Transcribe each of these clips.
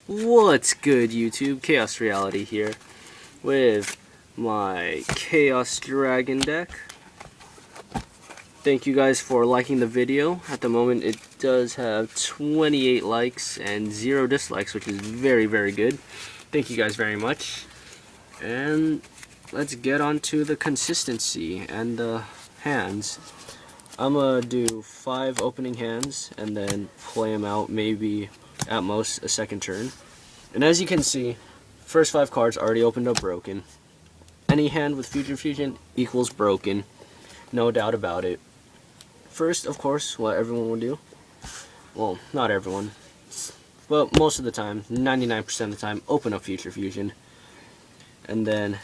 What's good, YouTube? Chaos Reality here with my Chaos Dragon deck. Thank you guys for liking the video. At the moment it does have 28 likes and 0 dislikes, which is very, very good. Thank you guys very much. And let's get on to the consistency and the hands. I'm gonna do 5 opening hands and then play them out maybe at most a second turn. And as you can see, first 5 cards already opened up broken. Any hand with Future Fusion equals broken, no doubt about it. First, of course, what everyone will do, well, not everyone, but most of the time, 99% of the time, open up Future Fusion. And then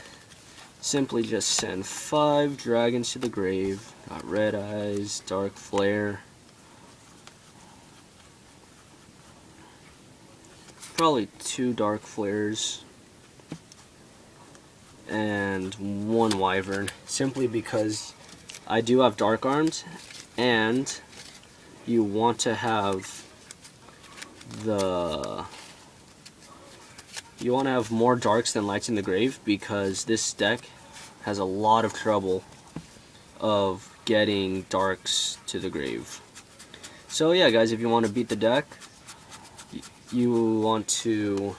simply just send 5 dragons to the grave. Got Red Eyes, Dark Flare, probably 2 Dark Flares, and 1 Wyvern, simply because I do have Dark Arms, and you want to have more darks than lights in the grave, because this deck has a lot of trouble of getting darks to the grave. So yeah, guys, if you want to beat the deck, you want to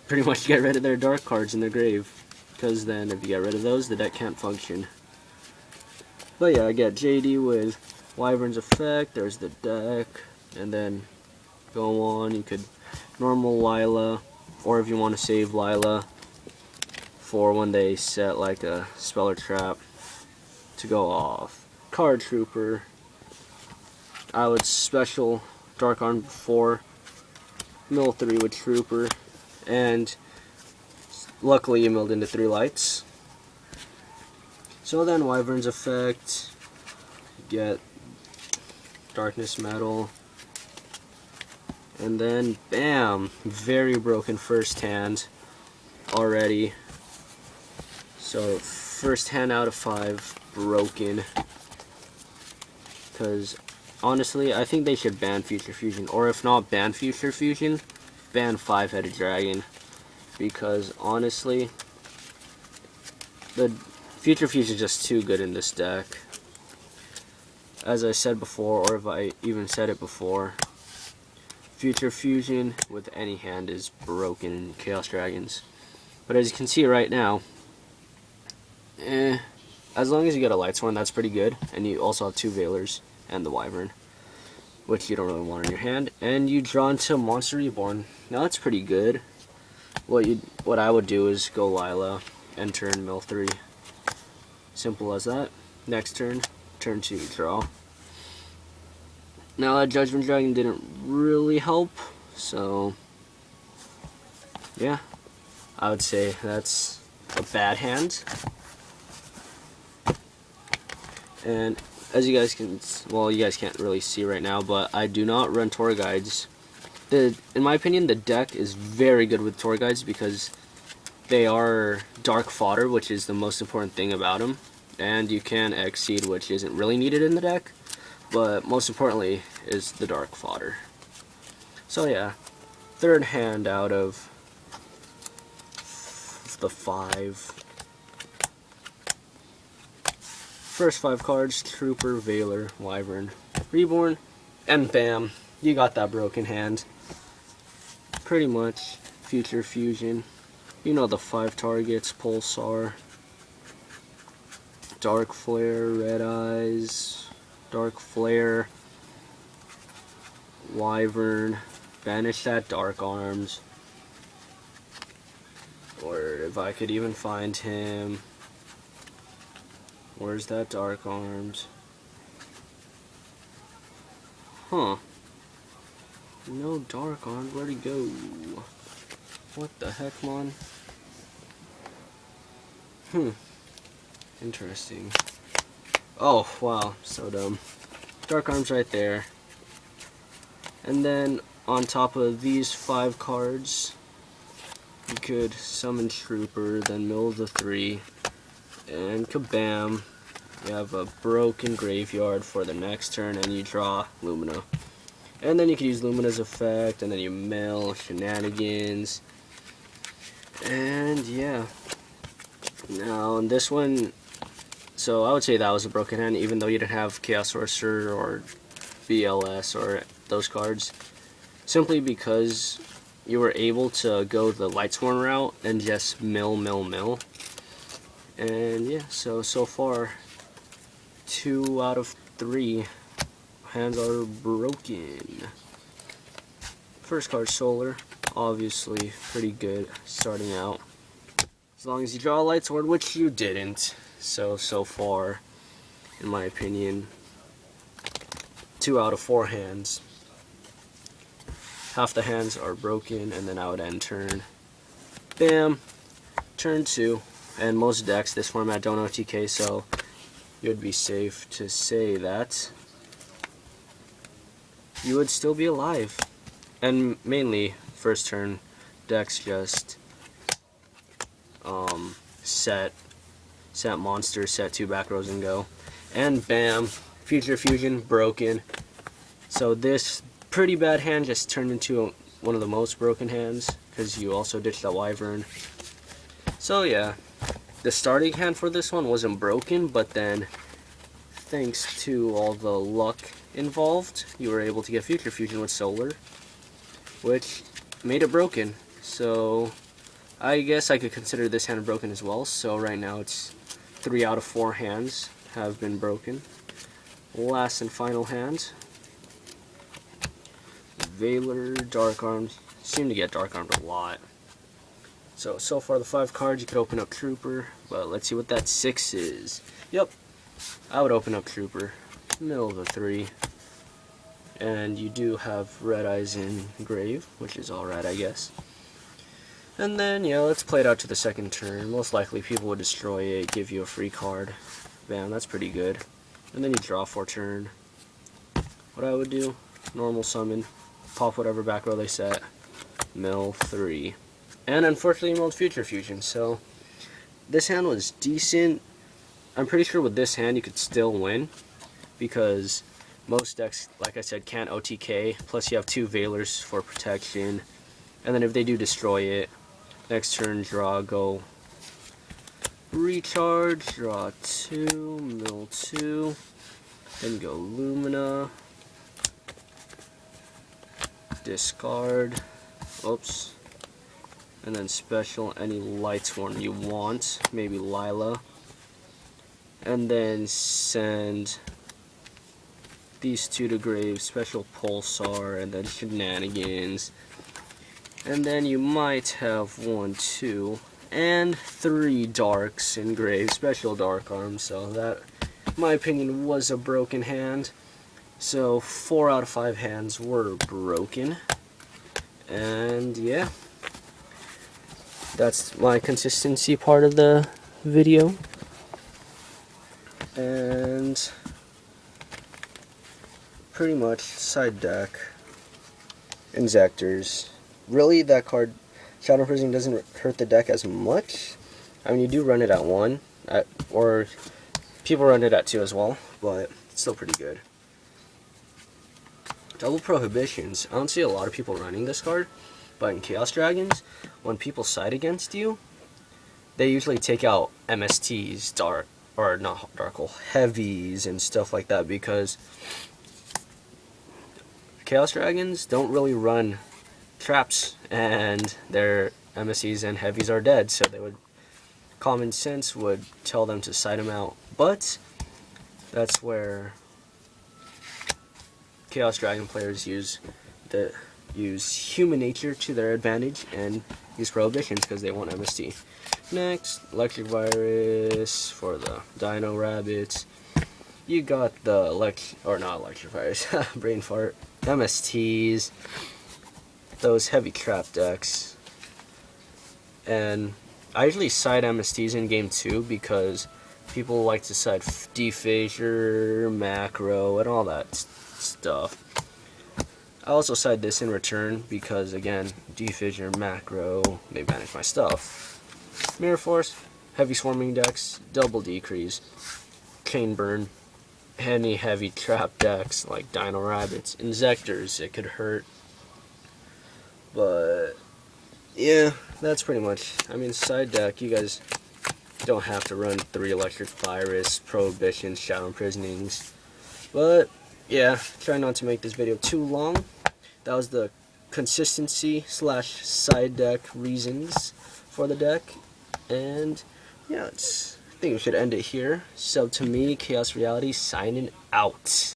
pretty much get rid of their dark cards in the grave, because then if you get rid of those, the deck can't function. But yeah, I get JD with Wyvern's effect, there's the deck, and then go on, you could normal Lila, or if you want to save Lila for when they set like a spell or trap to go off. Card Trooper, I would special Dark Arm before, mill 3 with Trooper, and luckily you milled into 3 lights. So then Wyvern's effect, get Darkness Metal, and then bam, very broken first hand already. So first hand out of 5 broken, because honestly I think they should ban Future Fusion, or if not ban Future Fusion, ban 5-headed dragon, because honestly the Future Fusion is just too good in this deck. As I said before, or if I even said it before, Future Fusion with any hand is broken in Chaos Dragons. But as you can see right now, as long as you get a Lightsworn, that's pretty good. And you also have 2 Veilers and the Wyvern, which you don't really want in your hand. And you draw into Monster Reborn. Now that's pretty good. What I would do is go Lila and turn mill 3. Simple as that. Next turn, turn 2, draw. Now that Judgment Dragon didn't really help, so yeah, I would say that's a bad hand. And as you guys can, well, you guys can't really see right now, but I do not run tour guides. In my opinion, the deck is very good with tour guides because they are dark fodder, which is the most important thing about them. And you can exceed, which isn't really needed in the deck, but most importantly is the dark fodder. So yeah, third hand out of the 5. First 5 cards, Trooper, Veiler, Wyvern, Reborn, and bam, you got that broken hand. Pretty much Future Fusion. You know the 5 targets, Pulsar, Dark Flare, Red Eyes, Dark Flare, Wyvern, banish that Dark Arms, or if I could even find him, where's that Dark Arms? Huh, no Dark Arms, where'd he go? What the heck, man? Interesting. Oh, wow, so dumb. Dark Arms right there. And then on top of these 5 cards, you could summon Trooper, then mill the 3, and kabam, you have a broken graveyard for the next turn, and you draw Lumina. And then you can use Lumina's effect, and then you mill, shenanigans. And yeah. Now, in this one, so I would say that was a broken hand, even though you didn't have Chaos Sorcerer or BLS or those cards. Simply because you were able to go the Lightsworn route and just mill. And yeah, so far, 2 out of 3 hands are broken. First card, Solar. Obviously, pretty good starting out. As long as you draw a Lightsworn, which you didn't. So far, in my opinion, 2 out of 4 hands. Half the hands are broken, and then I would end turn. Bam! Turn 2. And most decks this format don't OTK, so you would be safe to say that you would still be alive. And mainly, first turn, decks just set monsters, set 2 back rows and go. And bam! Future Fusion, broken. So this pretty bad hand just turned into one of the most broken hands, because you also ditched that Wyvern. So yeah. The starting hand for this one wasn't broken, but then thanks to all the luck involved, you were able to get Future Fusion with Solar, which made it broken. So I guess I could consider this hand broken as well. So right now it's 3 out of 4 hands have been broken. Last and final hand. Veiler, Dark Arms. Seem to get Dark Armed a lot. So far the 5 cards, you could open up Trooper, but let's see what that 6 is. Yep, I would open up Trooper, middle of the 3. And you do have Red Eyes in Grave, which is alright, I guess. And then, yeah, let's play it out to the second turn. Most likely people would destroy it, give you a free card. Bam, that's pretty good. And then you draw for turn. What I would do, normal summon, pop whatever back row they set, mill 3. And unfortunately milled Future Fusion, so this hand was decent. I'm pretty sure with this hand you could still win, because most decks, like I said, can't OTK, plus you have 2 Veilers for protection, and then if they do destroy it, next turn draw, go recharge, draw 2, mill 2, then go Lumina, discard, oops, and then special any Lightsworn you want, maybe Lila, and then send these 2 to grave, special Pulsar, and then shenanigans, and then you might have 1, 2, and 3 darks in grave, special Dark Arms. So that, in my opinion, was a broken hand. So 4 out of 5 hands were broken, and yeah, that's my consistency part of the video. And pretty much side deck, Injectors. Really, that card, Shadow Prison, doesn't hurt the deck as much. I mean, you do run it at 1, or people run it at 2 as well, but it's still pretty good. Double Prohibitions. I don't see a lot of people running this card, but in Chaos Dragons, when people side against you, they usually take out MSTs, heavies, and stuff like that, because Chaos Dragons don't really run traps, and their MSCs and heavies are dead, so common sense would tell them to side them out. But that's where Chaos Dragon players use human nature to their advantage and use prohibitions because they want MST. Next, Electric Virus for the Dino Rabbits. You got the not Electric Virus, Brain Fart, MSTs, those heavy trap decks. And I usually side MSTs in game 2 because people like to side Defissure, Macro, and all that stuff. I also side this in return because, again, Defissure, Macro, they manage my stuff. Mirror Force, heavy swarming decks, double decrease, Chain Burn, any heavy trap decks like Dino Rabbits, Insectors, it could hurt. But yeah, that's pretty much. I mean, side deck, you guys don't have to run 3 Electric Virus, Prohibitions, Shadow Imprisonings. But yeah, try not to make this video too long. That was the consistency / side deck reasons for the deck. And yeah, I think we should end it here. So to me, Chaos Reality signing out.